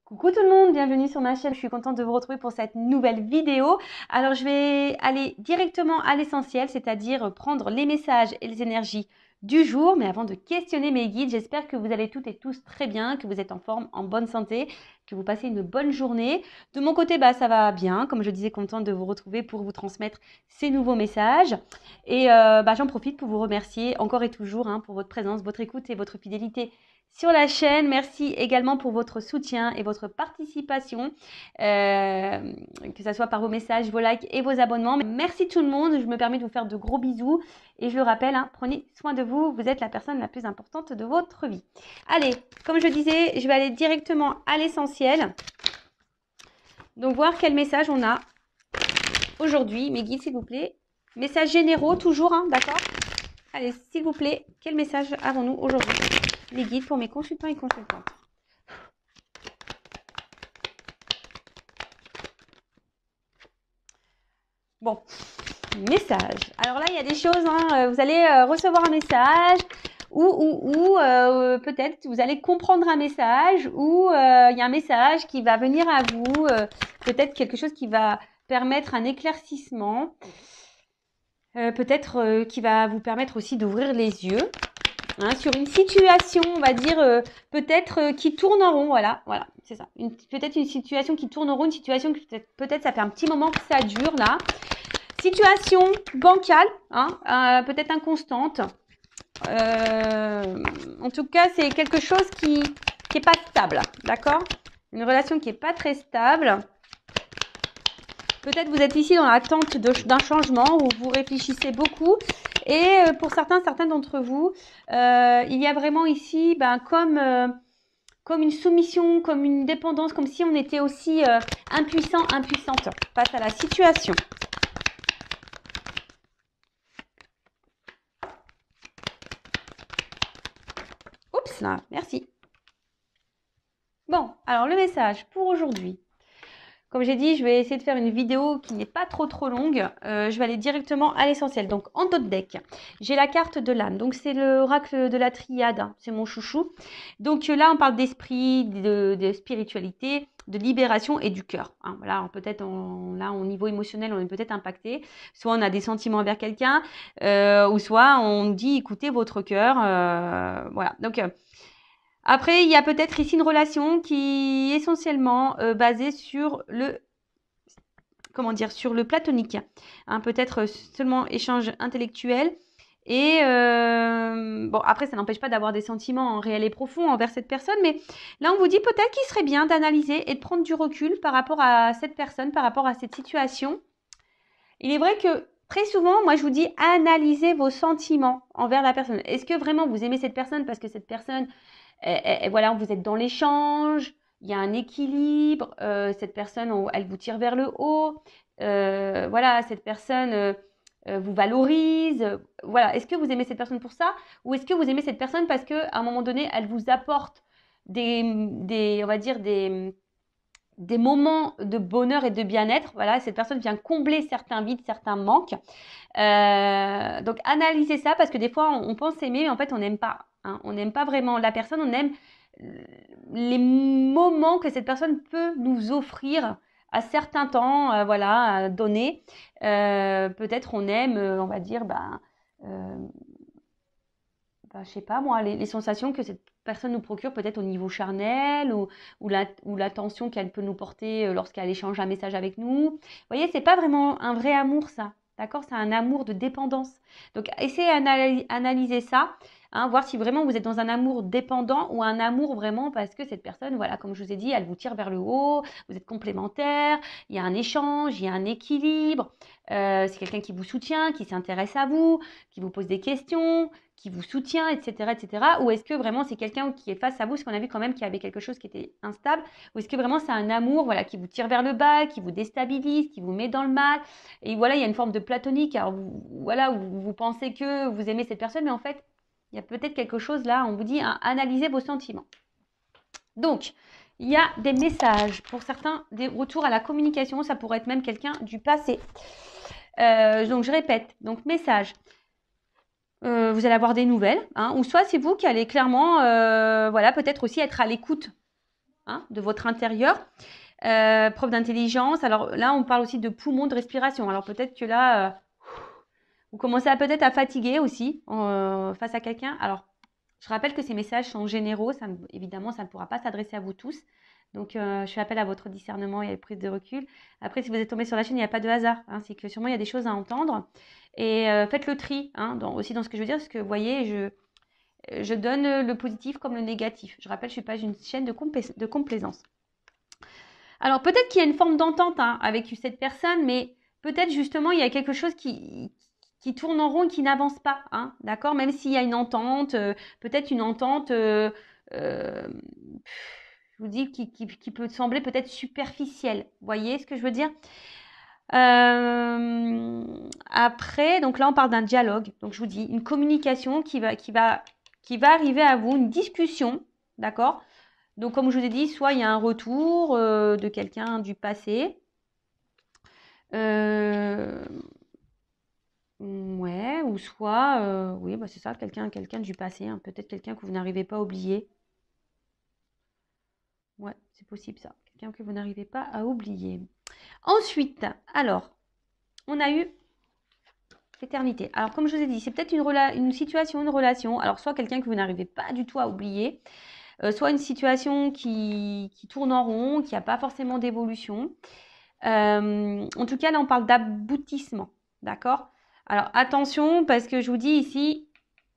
Coucou tout le monde, bienvenue sur ma chaîne, je suis contente de vous retrouver pour cette nouvelle vidéo. Alors je vais aller directement à l'essentiel, c'est-à-dire prendre les messages et les énergies du jour. Mais avant de questionner mes guides, j'espère que vous allez toutes et tous très bien, que vous êtes en forme, en bonne santé, que vous passez une bonne journée. De mon côté, ça va bien, comme je disais, contente de vous retrouver pour vous transmettre ces nouveaux messages. Et j'en profite pour vous remercier encore et toujours pour votre présence, votre écoute et votre fidélité sur la chaîne. Merci également pour votre soutien et votre participation, que ce soit par vos messages, vos likes et vos abonnements. Merci tout le monde, je me permets de vous faire de gros bisous et je le rappelle, prenez soin de vous, vous êtes la personne la plus importante de votre vie. Allez, comme je disais, je vais aller directement à l'essentiel. Donc voir quel message on a aujourd'hui. Mes guides, s'il vous plaît. Messages généraux toujours, d'accord? Allez, s'il vous plaît, quel message avons-nous aujourd'hui? Les guides pour mes consultants et consultantes. Bon, message. Alors là, il y a des choses, vous allez recevoir un message ou peut-être vous allez comprendre un message ou il y a un message qui va venir à vous, peut-être quelque chose qui va permettre un éclaircissement, peut-être qui va vous permettre aussi d'ouvrir les yeux. Sur une situation, on va dire, peut-être qui tourne en rond, voilà, c'est ça. Peut-être une situation qui tourne en rond, une situation que peut-être ça fait un petit moment que ça dure, là. Situation bancale, peut-être inconstante. En tout cas, c'est quelque chose qui est pas stable, d'accord? Une relation qui est pas très stable. Peut-être vous êtes ici dans l'attente d'un changement où vous réfléchissez beaucoup. Et pour certains d'entre vous, il y a vraiment ici comme une soumission, comme une dépendance, comme si on était aussi impuissante face à la situation. Oups là, merci. Bon, alors le message pour aujourd'hui. Comme j'ai dit, je vais essayer de faire une vidéo qui n'est pas trop longue. Je vais aller directement à l'essentiel. Donc, en top deck, j'ai la carte de l'âme. Donc, c'est l'oracle de la triade. C'est mon chouchou. Donc, là, on parle d'esprit, de spiritualité, de libération et du cœur. Voilà, peut-être là, au niveau émotionnel, on est peut-être impacté. Soit on a des sentiments envers quelqu'un, ou soit on dit, écoutez votre cœur. Voilà, donc... Après, il y a peut-être ici une relation qui est essentiellement basée sur sur le platonique. Peut-être seulement échange intellectuel. Et bon, après, ça n'empêche pas d'avoir des sentiments réels et profonds envers cette personne. Mais là, on vous dit peut-être qu'il serait bien d'analyser et de prendre du recul par rapport à cette personne, par rapport à cette situation. Il est vrai que très souvent, moi, je vous dis analysez vos sentiments envers la personne. Est-ce que vraiment vous aimez cette personne parce que cette personne... Et voilà, vous êtes dans l'échange, il y a un équilibre, cette personne, elle vous tire vers le haut, voilà, cette personne vous valorise, voilà. Est-ce que vous aimez cette personne pour ça ou est-ce que vous aimez cette personne parce qu'à un moment donné, elle vous apporte on va dire des moments de bonheur et de bien-être. Voilà, cette personne vient combler certains vides, certains manques. Donc, analysez ça parce que des fois, on pense aimer, mais en fait, on n'aime pas. On n'aime pas vraiment la personne, on aime les moments que cette personne peut nous offrir à certains temps, voilà, donnés. Peut-être on aime, on va dire, je sais pas moi, les sensations que cette personne nous procure peut-être au niveau charnel ou l'attention qu'elle peut nous porter lorsqu'elle échange un message avec nous. Vous voyez, c'est pas vraiment un vrai amour ça, d'accord? C'est un amour de dépendance. Donc essayez d'analyser ça, voir si vraiment vous êtes dans un amour dépendant ou un amour vraiment parce que cette personne, voilà, comme je vous ai dit, elle vous tire vers le haut, vous êtes complémentaires, il y a un échange, il y a un équilibre, c'est quelqu'un qui vous soutient, qui s'intéresse à vous, qui vous pose des questions, qui vous soutient, etc., etc. Ou est-ce que vraiment c'est quelqu'un qui est face à vous, parce qu'on a vu quand même qu'il y avait quelque chose qui était instable, ou est-ce que vraiment c'est un amour, voilà, qui vous tire vers le bas, qui vous déstabilise, qui vous met dans le mal, et voilà, il y a une forme de platonique, alors voilà, vous pensez que vous aimez cette personne, mais en fait, il y a peut-être quelque chose là, on vous dit, analysez vos sentiments. Donc, il y a des messages, pour certains, des retours à la communication, ça pourrait être même quelqu'un du passé. Donc, je répète, donc message. Vous allez avoir des nouvelles, ou soit c'est vous qui allez clairement, voilà, peut-être aussi être à l'écoute hein, de votre intérieur. Preuve d'intelligence. Alors là, on parle aussi de poumons, de respiration. Alors peut-être que là, vous commencez peut-être à fatiguer aussi face à quelqu'un. Alors, je rappelle que ces messages sont généraux. Évidemment, ça ne pourra pas s'adresser à vous tous. Donc, je fais appel à votre discernement et à la prise de recul. Après, si vous êtes tombé sur la chaîne, il n'y a pas de hasard. Hein, c'est que sûrement, il y a des choses à entendre. Et faites le tri hein, aussi dans ce que je veux dire. Parce que, vous voyez, je donne le positif comme le négatif. Je rappelle, je ne suis pas une chaîne de complaisance. Alors, peut-être qu'il y a une forme d'entente hein, avec cette personne, mais peut-être justement, il y a quelque chose qui tourne en rond et qui n'avance pas. Hein, d'accord. Même s'il y a une entente, peut-être une entente, je vous dis, qui peut sembler peut-être superficielle. Vous voyez ce que je veux dire? Après, donc là, on parle d'un dialogue. Donc, je vous dis, une communication qui va arriver à vous, une discussion, d'accord? Donc, comme je vous ai dit, soit il y a un retour de quelqu'un du passé. Ouais, ou soit, oui, bah c'est ça, quelqu'un du passé, hein, peut-être quelqu'un que vous n'arrivez pas à oublier. Ouais, c'est possible ça, quelqu'un que vous n'arrivez pas à oublier. Ensuite, alors, on a eu l'éternité. Alors, comme je vous ai dit, c'est peut-être une situation, une relation. Alors, soit quelqu'un que vous n'arrivez pas du tout à oublier, soit une situation qui tourne en rond, qui n'a pas forcément d'évolution. En tout cas, là, on parle d'aboutissement. D'accord? Alors, attention, parce que je vous dis ici,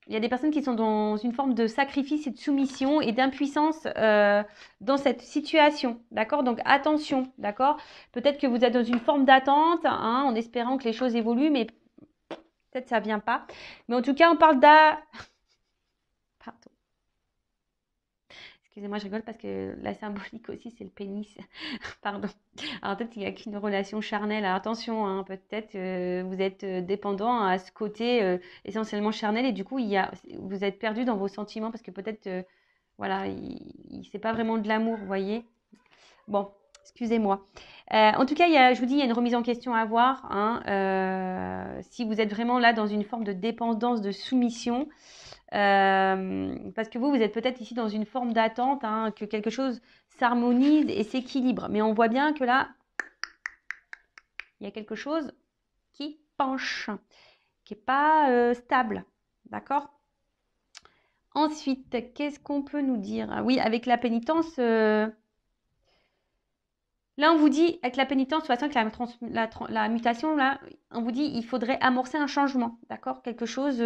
il y a des personnes qui sont dans une forme de sacrifice et de soumission et d'impuissance dans cette situation. D'accord? Donc, attention. D'accord? Peut-être que vous êtes dans une forme d'attente, hein, en espérant que les choses évoluent, mais peut-être ça ne vient pas. Mais en tout cas, on parle Pardon. Excusez-moi, je rigole parce que la symbolique aussi, c'est le pénis. Pardon. Alors peut-être qu'il n'y a qu'une relation charnelle. Alors, attention, hein, peut-être vous êtes dépendant à ce côté essentiellement charnel et du coup, vous êtes perdu dans vos sentiments parce que peut-être, voilà, c'est pas vraiment de l'amour, vous voyez. Bon, excusez-moi. En tout cas, je vous dis, il y a une remise en question à avoir. Hein, si vous êtes vraiment là dans une forme de dépendance, de soumission, parce que vous êtes peut-être ici dans une forme d'attente, hein, que quelque chose s'harmonise et s'équilibre. Mais on voit bien que là, il y a quelque chose qui penche, qui n'est pas stable. D'accord? Ensuite, qu'est-ce qu'on peut nous dire? Ah oui, avec la pénitence, là, on vous dit, avec la pénitence, de toute façon, avec la mutation, là, on vous dit, il faudrait amorcer un changement. D'accord? Quelque chose...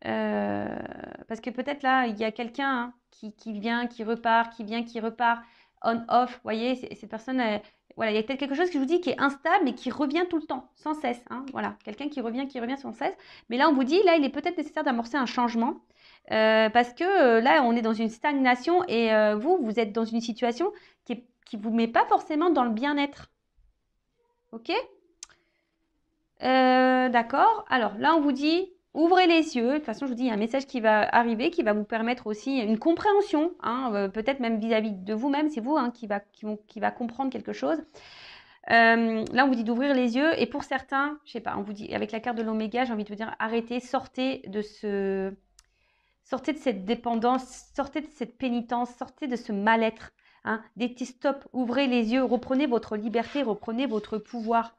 parce que peut-être là, il y a quelqu'un hein, qui vient, qui repart, qui vient, qui repart, on-off. Vous voyez, cette personne, voilà, il y a peut-être quelque chose que je vous dis qui est instable mais qui revient tout le temps, sans cesse. Hein, voilà, quelqu'un qui revient sans cesse. Mais là, on vous dit, là, il est peut-être nécessaire d'amorcer un changement parce que là, on est dans une stagnation et vous êtes dans une situation qui vous met pas forcément dans le bien-être. Ok? D'accord. Alors là, on vous dit, ouvrez les yeux. De toute façon, je vous dis, il y a un message qui va arriver, qui va vous permettre aussi une compréhension, hein, peut-être même vis-à-vis de vous-même, c'est vous hein, qui va comprendre quelque chose. Là, on vous dit d'ouvrir les yeux. Et pour certains, je sais pas, on vous dit, avec la carte de l'oméga, j'ai envie de vous dire, arrêtez, sortez de cette dépendance, sortez de cette pénitence, sortez de ce mal-être. Hein. Dites stop, ouvrez les yeux, reprenez votre liberté, reprenez votre pouvoir.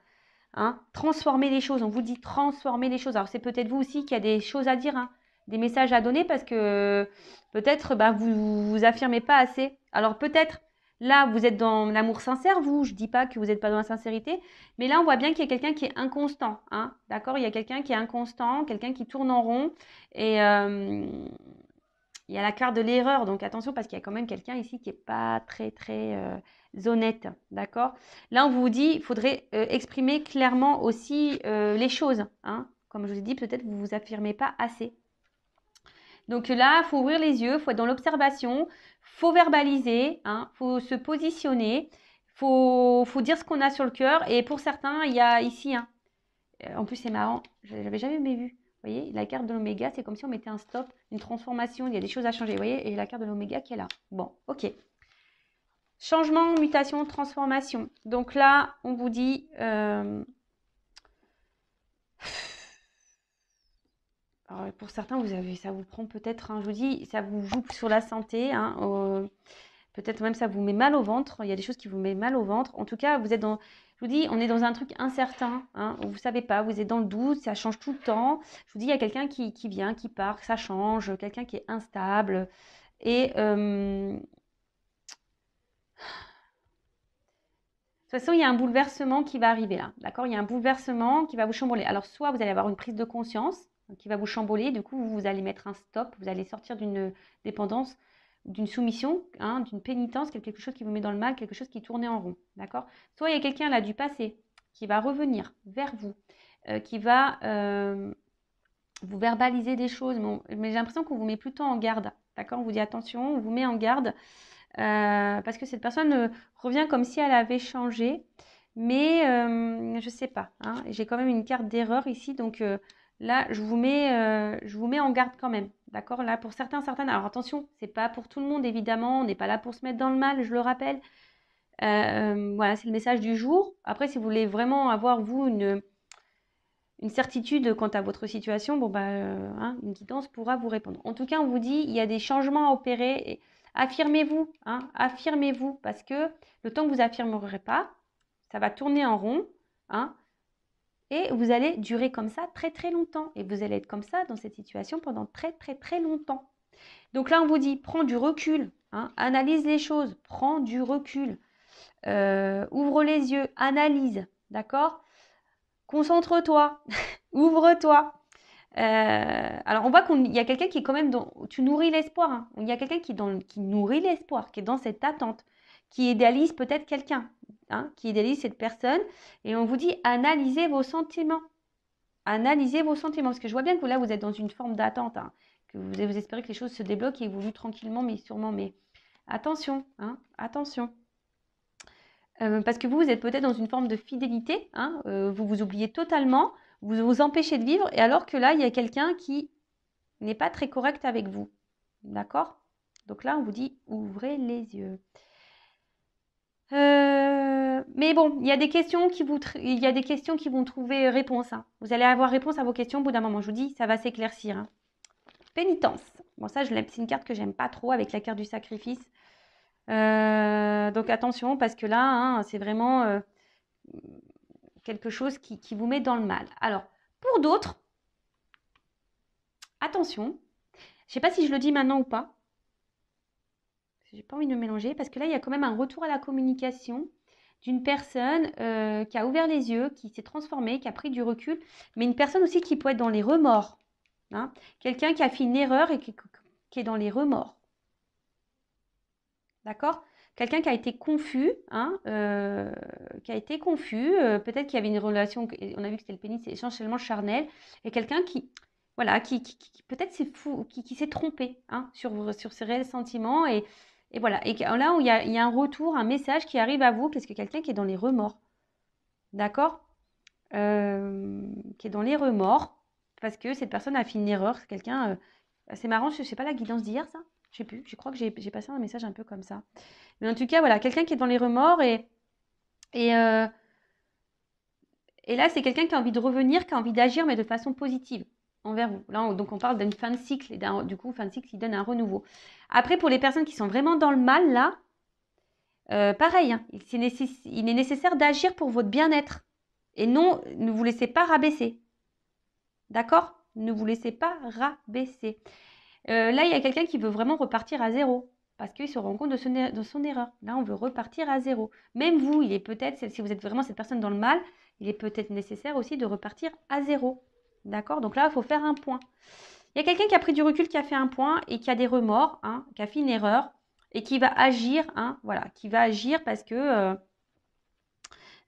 Hein, transformer les choses, on vous dit transformer les choses. Alors c'est peut-être vous aussi qui a des choses à dire, hein, des messages à donner parce que peut-être vous affirmez pas assez. Alors peut-être là vous êtes dans l'amour sincère, je dis pas que vous n'êtes pas dans la sincérité, mais là on voit bien qu'il y a quelqu'un qui est inconstant. Hein, d'accord, il y a quelqu'un qui est inconstant, quelqu'un qui tourne en rond et il y a la carte de l'erreur, donc attention parce qu'il y a quand même quelqu'un ici qui n'est pas très très honnête, d'accord? Là, on vous dit, il faudrait exprimer clairement aussi les choses, hein? Comme je vous ai dit, peut-être vous vous affirmez pas assez. Donc là, il faut ouvrir les yeux, il faut être dans l'observation, il faut verbaliser, hein? Faut se positionner, faut dire ce qu'on a sur le cœur. Et pour certains, il y a ici, hein, en plus c'est marrant, je n'avais jamais vu. Vous voyez, la carte de l'oméga, c'est comme si on mettait un stop, une transformation, il y a des choses à changer. Vous voyez, et la carte de l'oméga qui est là. Bon, ok. Changement, mutation, transformation. Donc là, on vous dit... alors pour certains, ça vous prend peut-être, hein, je vous dis, ça vous joue sur la santé. Hein, Peut-être même ça vous met mal au ventre. Il y a des choses qui vous mettent mal au ventre. En tout cas, vous êtes dans, je vous dis, on est dans un truc incertain. Hein, vous ne savez pas, vous êtes dans le doute, ça change tout le temps. Je vous dis, il y a quelqu'un qui vient, qui part, ça change, quelqu'un qui est instable. Et de toute façon, il y a un bouleversement qui va arriver là. D'accord? Il y a un bouleversement qui va vous chambouler. Alors, soit vous allez avoir une prise de conscience qui va vous chambouler. Du coup, vous allez mettre un stop. Vous allez sortir d'une dépendance, d'une soumission, hein, d'une pénitence, quelque chose qui vous met dans le mal, quelque chose qui tournait en rond. D'accord? Soit il y a quelqu'un là du passé qui va revenir vers vous, qui va vous verbaliser des choses. Mais j'ai l'impression qu'on vous met plutôt en garde. D'accord? On vous dit attention, on vous met en garde. Parce que cette personne revient comme si elle avait changé. Mais je ne sais pas. Hein, j'ai quand même une carte d'erreur ici. Donc là, je vous mets en garde quand même. D'accord? Là, pour certaines. Alors attention, c'est pas pour tout le monde, évidemment. On n'est pas là pour se mettre dans le mal, je le rappelle. Voilà, c'est le message du jour. Après, si vous voulez vraiment avoir, vous, une certitude quant à votre situation, bon, hein, une guidance pourra vous répondre. En tout cas, on vous dit, il y a des changements à opérer. Et affirmez-vous, hein, affirmez-vous, parce que le temps que vous affirmerez pas, ça va tourner en rond, hein, et vous allez durer comme ça très très longtemps. Et vous allez être comme ça dans cette situation pendant très très très longtemps. Donc là, on vous dit, prends du recul, hein, analyse les choses, prends du recul, ouvre les yeux, analyse, d'accord? Concentre-toi, ouvre-toi. Alors, on voit qu'il y a quelqu'un qui est quand même dans... Tu nourris l'espoir. Hein. Il y a quelqu'un qui nourrit l'espoir, qui est dans cette attente, qui idéalise peut-être quelqu'un, hein, qui idéalise cette personne. Et on vous dit, analysez vos sentiments. Analysez vos sentiments. Parce que je vois bien que là, vous êtes dans une forme d'attente. Hein, que vous espérez que les choses se débloquent et évoluent tranquillement, mais sûrement. Mais attention, hein, attention. Parce que vous êtes peut-être dans une forme de fidélité. Hein, vous vous oubliez totalement. Vous vous empêchez de vivre, et alors que là, il y a quelqu'un qui n'est pas très correct avec vous. D'accord? Donc là, on vous dit, ouvrez les yeux. Mais bon, il y a des questions qui vont trouver réponse. Hein. Vous allez avoir réponse à vos questions au bout d'un moment. Je vous dis, ça va s'éclaircir. Hein. Pénitence. Bon, ça, c'est une carte que j'aime pas trop avec la carte du sacrifice. Donc attention, parce que là, hein, c'est vraiment... quelque chose qui vous met dans le mal. Alors, pour d'autres, attention, je ne sais pas si je le dis maintenant ou pas. J'ai pas envie de me mélanger parce que là, il y a quand même un retour à la communication d'une personne qui a ouvert les yeux, qui s'est transformée, qui a pris du recul, mais une personne aussi qui peut être dans les remords. Hein. Quelqu'un qui a fait une erreur et qui est dans les remords. D'accord? Quelqu'un qui a été confus, hein, peut-être qu'il y avait une relation, on a vu que c'était le pénis, c'est essentiellement charnel, et quelqu'un qui, voilà, qui peut-être c'est fou, qui s'est trompé hein, sur ses réels sentiments, et voilà. Et là où il y a un retour, un message qui arrive à vous, parce que quelqu'un qui est dans les remords, d'accord? Qui est dans les remords, parce que cette personne a fait une erreur, c'est quelqu'un, c'est marrant, je ne sais pas la guidance d'hier, ça? Je sais plus, je crois que j'ai passé un message un peu comme ça. Mais en tout cas, voilà, quelqu'un qui est dans les remords et là, c'est quelqu'un qui a envie de revenir, qui a envie d'agir, mais de façon positive envers vous. Là, donc, on parle d'une fin de cycle et du coup, fin de cycle qui donne un renouveau. Après, pour les personnes qui sont vraiment dans le mal, là, pareil, hein, il est nécessaire d'agir pour votre bien-être. Et non, ne vous laissez pas rabaisser. D'accord? Ne vous laissez pas rabaisser. Là, il y a quelqu'un qui veut vraiment repartir à zéro parce qu'il se rend compte de son erreur. Là, on veut repartir à zéro. Même vous, il est peut-être, si vous êtes vraiment cette personne dans le mal, il est peut-être nécessaire aussi de repartir à zéro. D'accord? Donc là, il faut faire un point. Il y a quelqu'un qui a pris du recul, qui a fait un point et qui a des remords, hein, qui a fait une erreur et qui va agir, hein, voilà, qui va agir parce que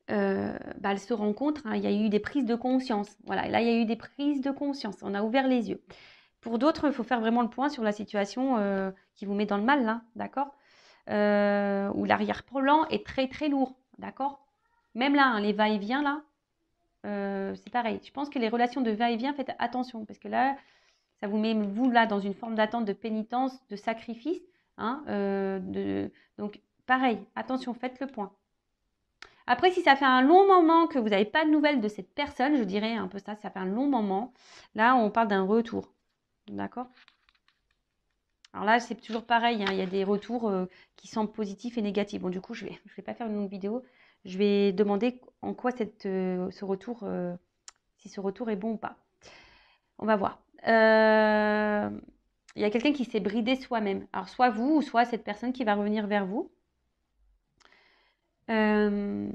elle se rencontre, hein, il y a eu des prises de conscience. Voilà, et là, il y a eu des prises de conscience. On a ouvert les yeux. Pour d'autres, il faut faire vraiment le point sur la situation qui vous met dans le mal, là, d'accord? Où l'arrière-plan est très, très lourd, d'accord? Même là, hein, les va-et-vient, là, c'est pareil. Je pense que les relations de va-et-vient, faites attention, parce que là, ça vous met, vous, là, dans une forme d'attente, de pénitence, de sacrifice. Hein, donc, pareil, attention, faites le point. Après, si ça fait un long moment que vous n'avez pas de nouvelles de cette personne, je dirais un peu ça, ça fait un long moment, là, on parle d'un retour. D'accord? Alors là, c'est toujours pareil, hein, il y a des retours qui semblent positifs et négatifs. Bon, du coup, je vais pas faire une longue vidéo. Je vais demander en quoi ce retour, si ce retour est bon ou pas. On va voir. Il y a quelqu'un qui s'est bridé soi-même. Alors, soit vous, ou soit cette personne qui va revenir vers vous. De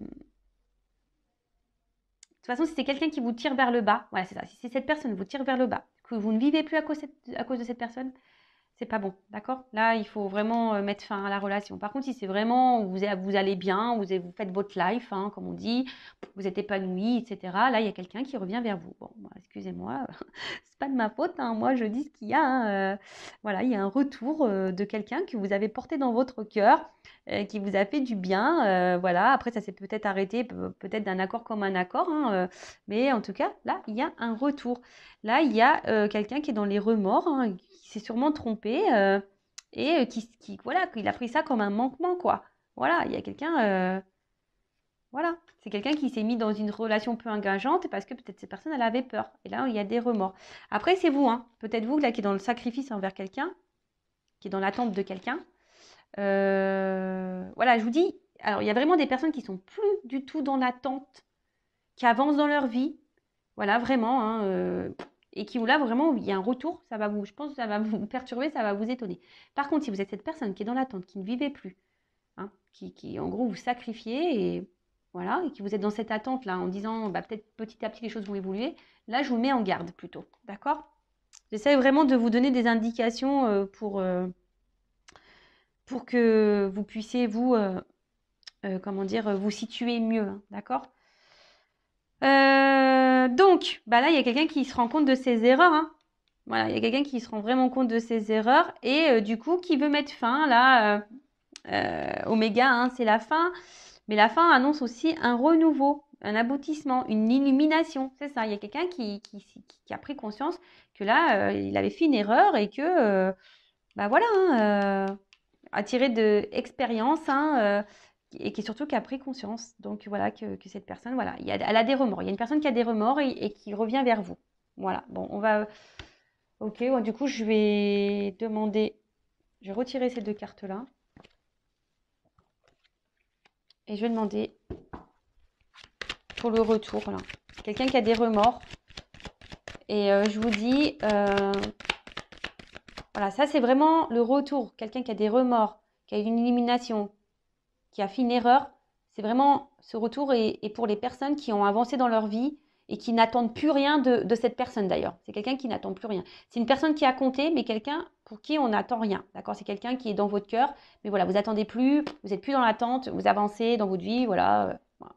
toute façon, si c'est quelqu'un qui vous tire vers le bas, voilà, c'est ça. Si cette personne vous tire vers le bas, que vous ne vivez plus à cause de cette personne, c'est pas bon, d'accord? Là, il faut vraiment mettre fin à la relation. Par contre, si c'est vraiment, vous allez bien, vous faites votre life, hein, comme on dit, vous êtes épanoui, etc. Là, il y a quelqu'un qui revient vers vous. Bon, excusez-moi, c'est pas de ma faute, hein, moi je dis ce qu'il y a. Hein, voilà, il y a un retour de quelqu'un que vous avez porté dans votre cœur, qui vous a fait du bien. Voilà, après ça s'est peut-être arrêté, peut-être d'un accord comme un accord, hein, mais en tout cas, là, il y a un retour. Là, il y a quelqu'un qui est dans les remords, hein, qui s'est sûrement trompé et voilà, qu'il a pris ça comme un manquement, quoi. Voilà, il y a quelqu'un, voilà, c'est quelqu'un qui s'est mis dans une relation peu engageante parce que peut-être cette personne, elle avait peur. Et là, il y a des remords. Après, c'est vous, hein. Peut-être vous, là, qui est dans le sacrifice envers quelqu'un, qui est dans l'attente de quelqu'un. Voilà, je vous dis, alors, il y a vraiment des personnes qui sont plus du tout dans l'attente, qui avancent dans leur vie. Voilà, vraiment, hein, et qui, là, vraiment, il y a un retour, je pense que ça va vous perturber, ça va vous étonner. Par contre, si vous êtes cette personne qui est dans l'attente, qui ne vivait plus, hein, qui, en gros, vous sacrifiez, et voilà, et qui vous êtes dans cette attente-là, en disant, bah, peut-être petit à petit, les choses vont évoluer, là, je vous mets en garde, plutôt, d'accord? J'essaie vraiment de vous donner des indications pour que vous puissiez, vous, comment dire, vous situer mieux, hein, d'accord? Donc, bah là, il y a quelqu'un qui se rend compte de ses erreurs, hein. Voilà, il y a quelqu'un qui se rend vraiment compte de ses erreurs et du coup, qui veut mettre fin, là, Oméga, hein, c'est la fin. Mais la fin annonce aussi un renouveau, un aboutissement, une illumination. C'est ça, il y a quelqu'un qui a pris conscience que là, il avait fait une erreur et que, bah voilà, hein, a tiré de expérience, hein, et qui surtout qui a pris conscience. Donc voilà, que cette personne, voilà, elle a des remords. Il y a une personne qui a des remords et qui revient vers vous. Voilà, bon, on va... Ok, bon, du coup, je vais demander... Je vais retirer ces deux cartes-là. Et je vais demander pour le retour, là. Quelqu'un qui a des remords. Et je vous dis... voilà, ça, c'est vraiment le retour. Quelqu'un qui a des remords, qui a une élimination, qui a fait une erreur. C'est vraiment ce retour et pour les personnes qui ont avancé dans leur vie et qui n'attendent plus rien de cette personne d'ailleurs. C'est quelqu'un qui n'attend plus rien. C'est une personne qui a compté, mais quelqu'un pour qui on n'attend rien. D'accord? C'est quelqu'un qui est dans votre cœur, mais voilà, vous attendez plus, vous n'êtes plus dans l'attente, vous avancez dans votre vie, voilà, voilà.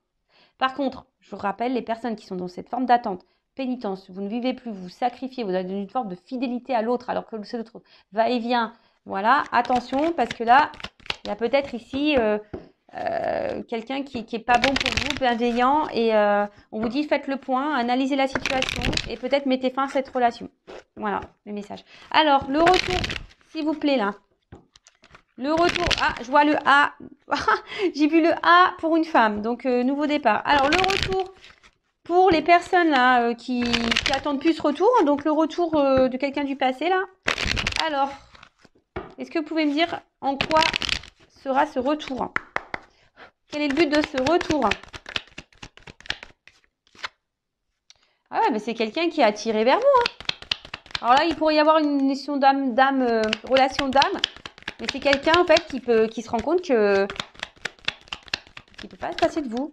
Par contre, je vous rappelle, les personnes qui sont dans cette forme d'attente, pénitence, vous ne vivez plus, vous sacrifiez, vous avez une forme de fidélité à l'autre, alors que l'autre va et vient. Voilà, attention, parce que là, il y a peut-être ici... quelqu'un qui est pas bon pour vous, bienveillant, et on vous dit faites le point, analysez la situation et peut-être mettez fin à cette relation. Voilà le message. Alors le retour, s'il vous plaît là. Le retour, ah je vois le A, j'ai vu le A pour une femme, donc nouveau départ. Alors le retour pour les personnes là qui attendent plus ce retour, donc le retour de quelqu'un du passé là. Alors, est-ce que vous pouvez me dire en quoi sera ce retour ? Quel est le but de ce retour? Ah ouais, mais c'est quelqu'un qui est attiré vers vous. Hein. Alors là, il pourrait y avoir une relation d'âme, mais c'est quelqu'un en fait qui se rend compte que qui peut pas se passer de vous.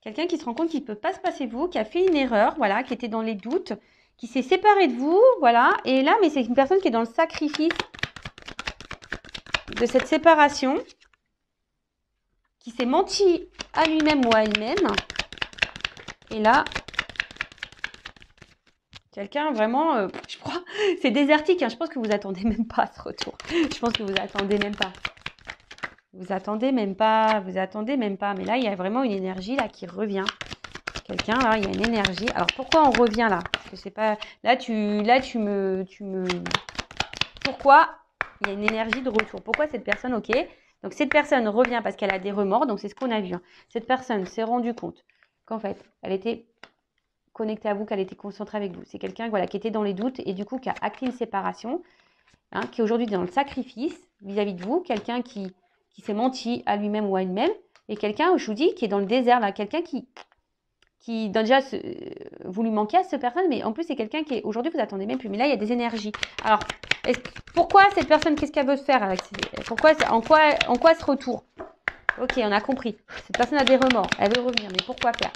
Quelqu'un qui se rend compte qu'il peut pas se passer de vous, qui a fait une erreur, voilà, qui était dans les doutes, qui s'est séparé de vous, voilà. Et là, mais c'est une personne qui est dans le sacrifice de cette séparation, qui s'est menti à lui-même ou à elle-même. Et là, quelqu'un vraiment, je crois, c'est désertique. Hein, je pense que vous attendez même pas ce retour. Je pense que vous attendez même pas. Vous attendez même pas. Mais là, il y a vraiment une énergie là qui revient. Quelqu'un là, il y a une énergie. Alors pourquoi on revient là? Parce que c'est pas. Là, tu me. Pourquoi il y a une énergie de retour? Pourquoi cette personne, ok? Donc cette personne revient parce qu'elle a des remords. Donc c'est ce qu'on a vu. Hein. Cette personne s'est rendue compte qu'en fait, elle était connectée à vous, qu'elle était concentrée avec vous. C'est quelqu'un voilà, qui était dans les doutes et du coup qui a acté une séparation, hein, qui est aujourd'hui dans le sacrifice vis-à-vis de vous, quelqu'un qui s'est menti à lui-même ou à elle-même, et quelqu'un, je vous dis, qui est dans le désert, là, quelqu'un qui déjà, vous lui manquez à cette personne, mais en plus, c'est quelqu'un qui est, aujourd'hui, vous attendez même plus, mais là, il y a des énergies. Alors, pourquoi cette personne, qu'est-ce qu'elle veut faire avec en quoi ce retour? Ok, on a compris. Cette personne a des remords, elle veut revenir, mais pourquoi faire?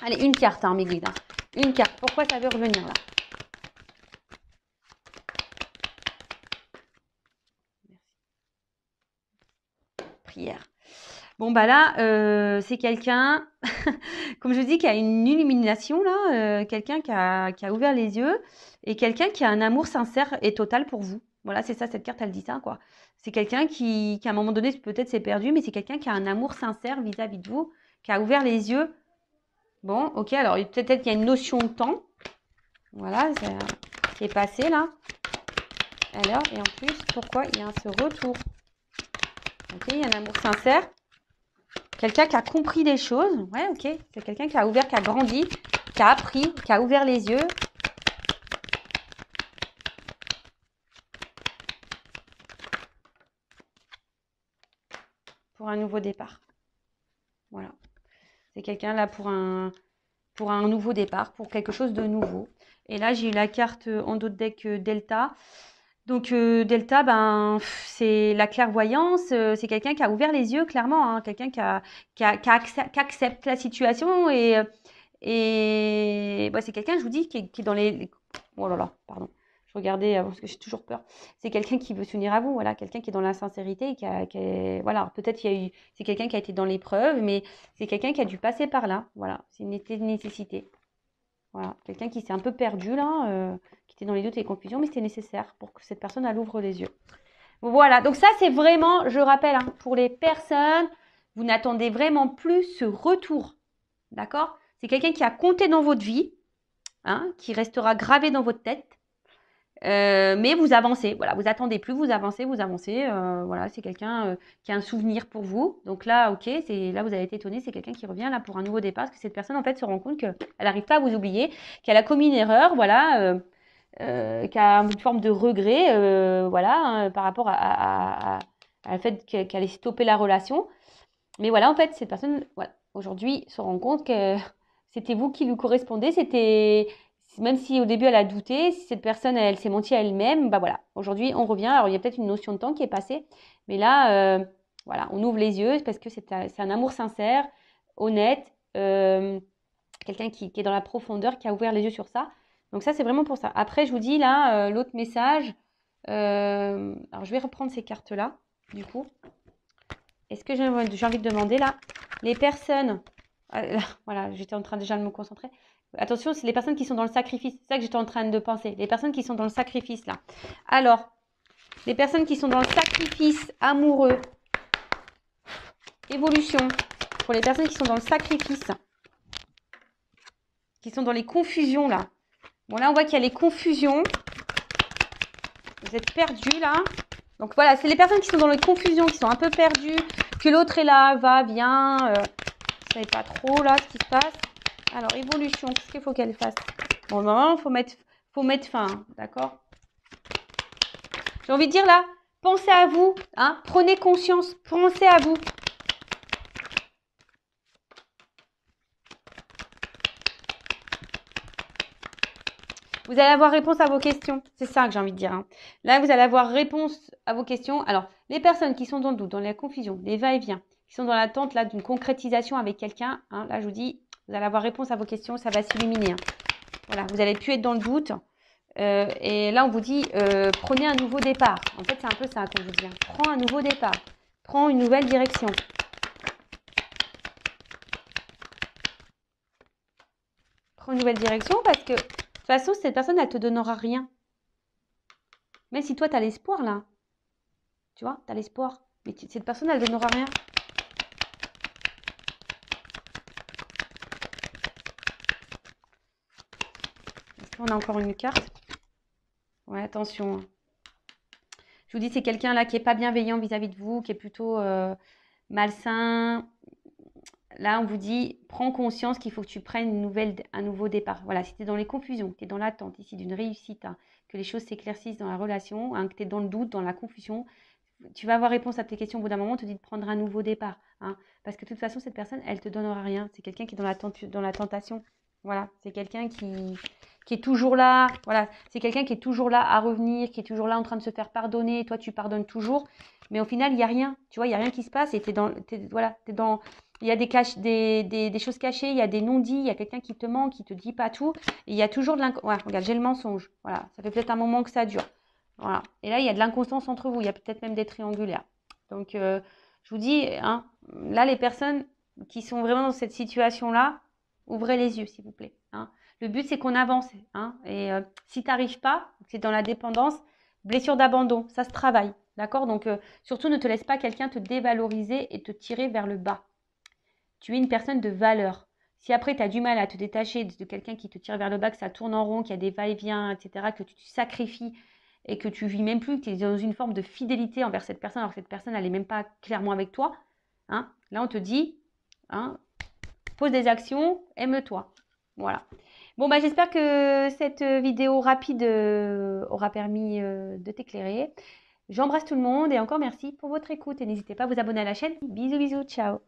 Allez, une carte, hein, mes guides. Hein. Une carte, pourquoi ça veut revenir, là? Prière. Bon, bah là, c'est quelqu'un, comme je dis, qui a une illumination, là, quelqu'un qui a ouvert les yeux et quelqu'un qui a un amour sincère et total pour vous. Voilà, c'est ça, cette carte, elle dit ça, quoi. C'est quelqu'un qui, à un moment donné, peut-être s'est perdu, mais c'est quelqu'un qui a un amour sincère vis-à-vis de vous, qui a ouvert les yeux. Bon, ok, alors peut-être qu'il y a une notion de temps. Voilà, qui est passé, là. Alors, et en plus, pourquoi il y a ce retour? Ok, il y a un amour sincère. Quelqu'un qui a compris des choses. Ouais, ok. C'est quelqu'un qui a ouvert, qui a grandi, qui a appris, qui a ouvert les yeux. Pour un nouveau départ. Voilà. C'est quelqu'un là pour un nouveau départ, pour quelque chose de nouveau. Et là, j'ai eu la carte en dos de deck Delta. Donc, Delta, ben, c'est la clairvoyance. C'est quelqu'un qui a ouvert les yeux, clairement. Hein, quelqu'un qui accepte la situation. Et bah, c'est quelqu'un, je vous dis, qui est dans les... Oh là là, pardon. Je regardais parce que j'ai toujours peur. C'est quelqu'un qui veut s'unir à vous, voilà, quelqu'un qui est dans la sincérité, voilà, peut-être c'est quelqu'un qui a été dans l'épreuve, mais c'est quelqu'un qui a dû passer par là, voilà, c'est une nécessité, voilà, quelqu'un qui s'est un peu perdu là, qui était dans les doutes et les confusions, mais c'était nécessaire pour que cette personne elle ouvre les yeux. Voilà, donc ça c'est vraiment, je rappelle, hein, pour les personnes, vous n'attendez vraiment plus ce retour, d'accord? C'est quelqu'un qui a compté dans votre vie, hein, qui restera gravé dans votre tête. Mais vous avancez, voilà, vous attendez plus, vous avancez, voilà, c'est quelqu'un qui a un souvenir pour vous. Donc là, ok, là vous avez été étonné, c'est quelqu'un qui revient là pour un nouveau départ, parce que cette personne en fait se rend compte qu'elle n'arrive pas à vous oublier, qu'elle a commis une erreur, voilà, qui a une forme de regret, voilà, hein, par rapport à le fait qu'elle ait stoppé la relation. Mais voilà, en fait, cette personne, voilà, aujourd'hui, se rend compte que c'était vous qui lui correspondez. Même si au début elle a douté, si cette personne, elle s'est mentie à elle-même, bah voilà, aujourd'hui, on revient. Alors, il y a peut-être une notion de temps qui est passée, mais là, voilà, on ouvre les yeux parce que c'est un amour sincère, honnête, quelqu'un qui est dans la profondeur, qui a ouvert les yeux sur ça. Donc ça, c'est vraiment pour ça. Après, je vous dis là, l'autre message, alors je vais reprendre ces cartes-là, du coup. Est-ce que j'ai envie de demander là, les personnes, voilà, j'étais en train déjà de me concentrer. Attention, c'est les personnes qui sont dans le sacrifice. C'est ça que j'étais en train de penser. Les personnes qui sont dans le sacrifice là. Alors, les personnes qui sont dans le sacrifice amoureux, évolution. Pour les personnes qui sont dans le sacrifice, qui sont dans les confusions là. Bon là, on voit qu'il y a les confusions. Vous êtes perdus là. Donc voilà, c'est les personnes qui sont dans les confusions, qui sont un peu perdues, que l'autre est là, va, vient, vous ne savez pas trop là ce qui se passe. Alors, évolution, qu'est-ce qu'il faut qu'elle fasse? Bon, normalement, faut mettre fin, hein, d'accord? J'ai envie de dire là, pensez à vous, hein, prenez conscience, pensez à vous. Vous allez avoir réponse à vos questions. C'est ça que j'ai envie de dire. Hein. Là, vous allez avoir réponse à vos questions. Alors, les personnes qui sont dans le doute, dans la confusion, les va-et-vient, qui sont dans l'attente là d'une concrétisation avec quelqu'un, hein, là, je vous dis, vous allez avoir réponse à vos questions, ça va s'illuminer. Hein. Voilà, vous allez plus être dans le doute. Et là, on vous dit, prenez un nouveau départ. En fait, c'est un peu ça qu'on vous dit. Hein. Prends un nouveau départ. Prends une nouvelle direction. Prends une nouvelle direction parce que... De toute façon, cette personne, elle te donnera rien. Même si toi, tu as l'espoir, là. Tu vois, tu as l'espoir. Mais cette personne, elle ne donnera rien. Est-ce qu'on a encore une carte? Ouais, attention. Je vous dis, c'est quelqu'un, là, qui n'est pas bienveillant vis-à-vis de vous, qui est plutôt malsain. là, on vous dit, prends conscience qu'il faut que tu prennes un nouveau départ. Voilà, si tu es dans les confusions, que tu es dans l'attente ici d'une réussite, hein, que les choses s'éclaircissent dans la relation, hein, que tu es dans le doute, dans la confusion, tu vas avoir réponse à tes questions au bout d'un moment, on te dit de prendre un nouveau départ. Hein, parce que de toute façon, cette personne, elle te donnera rien. C'est quelqu'un qui est dans la tentation. Voilà, c'est quelqu'un qui est toujours là. Voilà, c'est quelqu'un qui est toujours là à revenir, qui est toujours là en train de se faire pardonner. Toi, tu pardonnes toujours. Mais au final, il n'y a rien. Tu vois, il n'y a rien qui se passe. Et voilà, il y a des choses cachées, il y a des non-dits, il y a quelqu'un qui te ment, qui te dit pas tout. Et il y a toujours de ouais, regarde, j'ai le mensonge. Voilà, ça fait peut-être un moment que ça dure. Voilà. Et là, il y a de l'inconstance entre vous. Il y a peut-être même des triangulaires. Donc, je vous dis, hein, là, les personnes qui sont vraiment dans cette situation-là, ouvrez les yeux, s'il vous plaît. Hein. Le but, c'est qu'on avance. Hein. Et si tu n'arrives pas, c'est dans la dépendance, blessure d'abandon, ça se travaille. D'accord. Donc, surtout, ne te laisse pas quelqu'un te dévaloriser et te tirer vers le bas. Tu es une personne de valeur. Si après, tu as du mal à te détacher de quelqu'un qui te tire vers le bas, que ça tourne en rond, qu'il y a des va-et-vient, etc., que tu te sacrifies et que tu vis même plus, que tu es dans une forme de fidélité envers cette personne, alors que cette personne, elle n'est même pas clairement avec toi, hein, là, on te dit, hein, pose des actions, aime-toi. Voilà. Bon, bah, j'espère que cette vidéo rapide aura permis de t'éclairer. J'embrasse tout le monde et encore merci pour votre écoute. Et n'hésitez pas à vous abonner à la chaîne. Bisous, bisous, ciao.